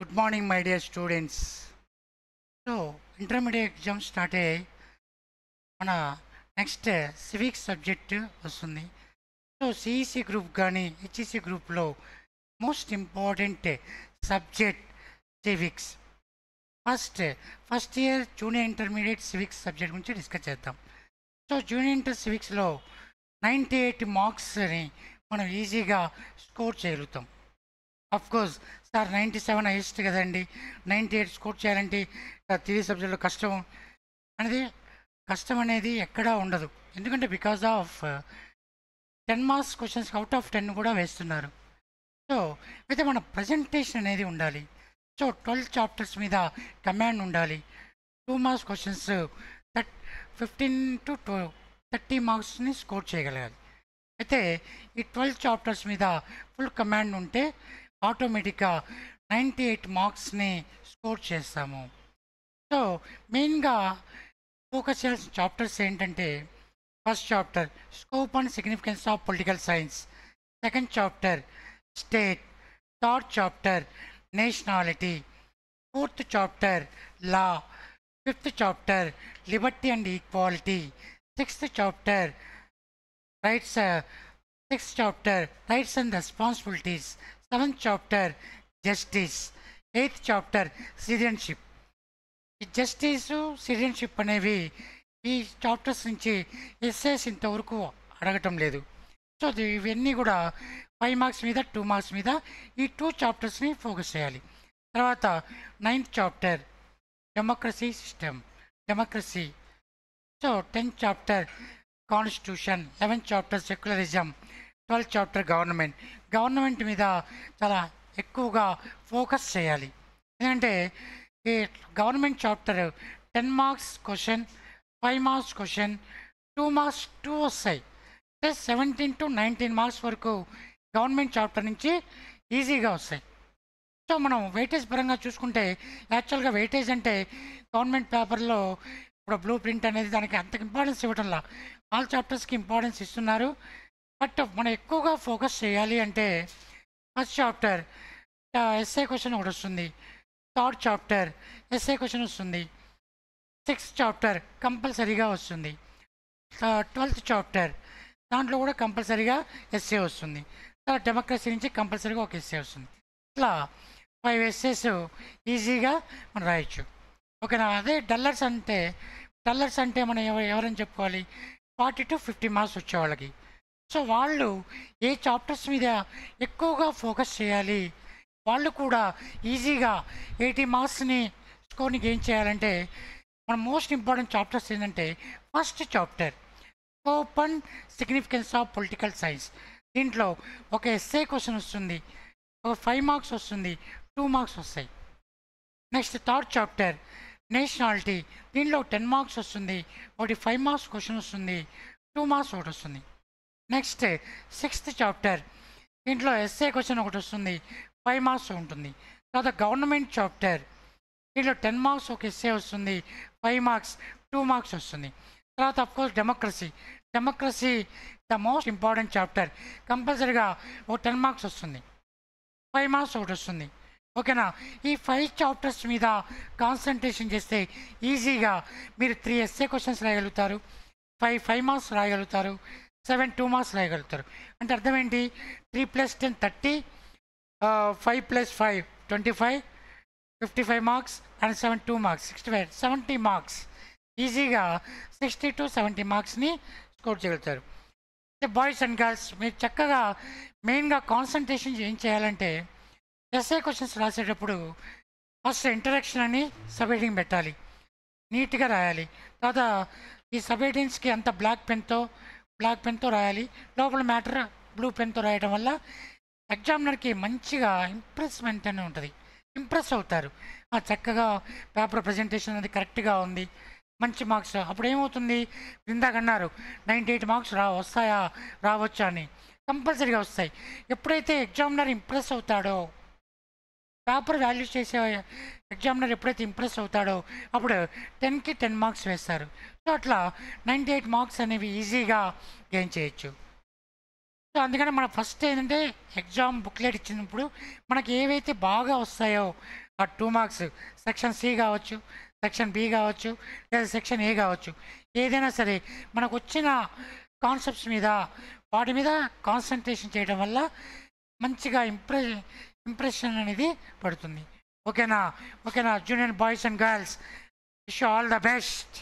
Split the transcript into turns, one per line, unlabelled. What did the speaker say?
Good morning, my dear students. So, intermediate exam start అయ్యాయి. మన next civics subject వస్తుంది. So CEC group కానీ HEC గ్రూప్లో most important subject civics. First year junior intermediate civics subject గురించి discuss చేద్దాం. So junior inter సివిక్స్లో 98 మార్క్స్ని మనం ఈజీగా score చేయగలుగుతాం. కోర్స్ సార్ 97 హైయెస్ట్ కదండి, 98 స్కోర్ చేయాలంటే థియరీ సబ్జెక్ట్లో కష్టం అనేది ఎక్కడా ఉండదు. ఎందుకంటే because of 10 marks questions out of 10 కూడా వేస్తున్నారు. సో అయితే మన ప్రజెంటేషన్ అనేది ఉండాలి. సో 12 చాప్టర్స్ మీద కమాండ్ ఉండాలి. 2 మార్క్స్ క్వశ్చన్స్ 15 to 30 మార్క్స్ని స్కోర్ చేయగలగాలి. అయితే ఈ 12 చాప్టర్స్ మీద ఫుల్ కమాండ్ ఉంటే ఆటోమేటిక్గా 98 మార్క్స్ని స్కోర్ చేస్తాము. సో మెయిన్గా ఫోకస్ చేయాల్సిన చాప్టర్స్ ఏంటంటే, first chapter scope and significance of political science, second chapter state, third chapter nationality, fourth chapter law, fifth chapter Liberty and equality, sixth chapter rights and responsibilities, seventh chapter justice, eighth chapter citizenship. ఈ justice citizenship అనేవి ఈ chapters నుంచి essays ఇంతవరకు అడగటం లేదు. So ఇవన్నీ కూడా 5 marks మీద 2 మార్క్స్ మీద ఈ 2 చాప్టర్స్ని ఫోకస్ చేయాలి. తర్వాత 9th chapter democracy. So 10th chapter constitution, 11th chapter secularism, 12th chapter government మీద చాలా ఎక్కువగా ఫోకస్ చేయాలి. ఎందుకంటే ఈ government chapter 10 marks question, 5 marks question, 2 marks 2 వస్తాయి. అంటే 17 to 19 మార్క్స్ వరకు గవర్నమెంట్ చాప్టర్ నుంచి ఈజీగా వస్తాయి. సో మనం వెయిటేజ్ పరంగా చూసుకుంటే, యాక్చువల్గా వెయిటేజ్ అంటే గవర్నమెంట్ పేపర్లో ఇప్పుడు బ్లూ ప్రింట్ అనేది దానికి అంత ఇంపార్టెన్స్ ఇవ్వటంలా, ఆల్ చాప్టర్స్కి ఇంపార్టెన్స్ ఇస్తున్నారు. బట్ మనం ఎక్కువగా ఫోకస్ చేయాలి అంటే ఫస్ట్ చాప్టర్ ఎస్ఏ క్వశ్చన్ ఒకటి వస్తుంది, థర్డ్ చాప్టర్ ఎస్ఏ క్వశ్చన్ వస్తుంది, 6th చాప్టర్ కంపల్సరీగా వస్తుంది, 12th చాప్టర్ దాంట్లో కూడా కంపల్సరీగా ఎస్ఏ వస్తుంది, తర్వాత డెమోక్రసీ నుంచి కంపల్సరీగా ఒక ఎస్ఏ వస్తుంది. ఇట్లా 5 ఎస్ఏస్ ఈజీగా మనం రాయొచ్చు. ఓకేనా. అదే డల్లర్స్ అంటే మనం ఎవరని చెప్పుకోవాలి, 40 to 50 మార్క్స్ వచ్చేవాళ్ళకి. సో వాళ్ళు ఏ చాప్టర్స్ మీద ఎక్కువగా ఫోకస్ చేయాలి, వాళ్ళు కూడా ఈజీగా 80 మార్క్స్ని స్కోర్ని గెయిన్ చేయాలంటే మన మోస్ట్ ఇంపార్టెంట్ చాప్టర్స్ ఏంటంటే, first chapter scope and significance of political science. దీంట్లో ఒక ఎస్ఏ క్వశ్చన్ వస్తుంది, ఒక 5 మార్క్స్ వస్తుంది, 2 మార్క్స్ వస్తాయి. నెక్స్ట్ థర్డ్ చాప్టర్ నేషనాలిటీ, దీంట్లో 10 మార్క్స్ వస్తుంది, ఒకటి 5 మార్క్స్ క్వశ్చన్ వస్తుంది, 2 మార్క్స్ ఒకటి వస్తుంది. నెక్స్ట్ 6th చాప్టర్, దీంట్లో ఎస్ఏ క్వశ్చన్ ఒకటి వస్తుంది, 5 మార్క్స్ ఉంటుంది. తర్వాత గవర్నమెంట్ చాప్టర్, దీంట్లో 10 మార్క్స్ ఒక ఎస్ఏ వస్తుంది, 5 మార్క్స్ 2 మార్క్స్ వస్తుంది. తర్వాత of course democracy the most important chapter, కంపల్సరీగా ఒక 10 మార్క్స్ వస్తుంది, 5 మార్క్స్ ఒకటి వస్తుంది. ఓకేనా. ఈ 5 చాప్టర్స్ మీద కాన్సన్ట్రేషన్ చేస్తే ఈజీగా మీరు 3 ఎస్ఏ క్వశ్చన్స్ రాయగలుగుతారు, 5 మార్క్స్ రాయగలుగుతారు, 7 2 మార్క్స్ రాయగలుగుతారు. అంటే అర్థం ఏంటి, 3 + 10 30, 5 + 5 25, 55 మార్క్స్ అండ్ 7 2 మార్క్స్ 65 70 మార్క్స్ ఈజీగా 60 to 70 మార్క్స్ని స్కోర్ చేయగలుగుతారు. బాయ్స్ అండ్ గర్ల్స్ మీరు చక్కగా మెయిన్గా కాన్సన్ట్రేషన్ ఏం చేయాలంటే, ఎస్ఏ క్వశ్చన్స్ రాసేటప్పుడు ఫస్ట్ ఇంట్రడక్షన్ అని సబ్ హెడ్డింగ్ పెట్టాలి, నీట్గా రాయాలి. తర్వాత ఈ సబ్ హెడ్డింగ్స్కి అంత బ్లాక్ పెన్తో రాయాలి, లోపల మ్యాటర్ బ్లూ పెన్తో రాయడం వల్ల ఎగ్జామినర్కి మంచిగా ఇంప్రెస్మెంట్ అని ఉంటుంది, ఇంప్రెస్ అవుతారు. చక్కగా పేపర్ ప్రజెంటేషన్ అనేది కరెక్ట్గా ఉంది, మంచి మార్క్స్. అప్పుడు ఏమవుతుంది, ఇందాకన్నారు 98 మార్క్స్ రావచ్చా అని, కంపల్సరీగా వస్తాయి. ఎప్పుడైతే ఎగ్జామినర్ ఇంప్రెస్ అవుతాడో, పేపర్ వాల్యూ చేసే ఎగ్జామినర్ ఎప్పుడైతే ఇంప్రెస్ అవుతాడో అప్పుడు 10కి 10 మార్క్స్ వేస్తారు. సో అట్లా 98 మార్క్స్ అనేవి ఈజీగా గెయిన్ చేయొచ్చు. సో అందుకని మన ఫస్ట్ ఏంటంటే ఎగ్జామ్ బుక్లెట్ ఇచ్చినప్పుడు మనకి ఏవైతే బాగా వస్తాయో ఆ 2 మార్క్స్ సెక్షన్ సి కావచ్చు, సెక్షన్ బి కావచ్చు, లేదా సెక్షన్ ఏ కావచ్చు. ఏదైనా సరే మనకు వచ్చిన కాన్సెప్ట్స్ మీద వాటి మీద కాన్సన్ట్రేషన్ చేయడం వల్ల మంచిగా ఇంప్రెషన్ అనేది పడుతుంది. ఓకేనా? ఓకేనా junior boys and girls, wish all the best.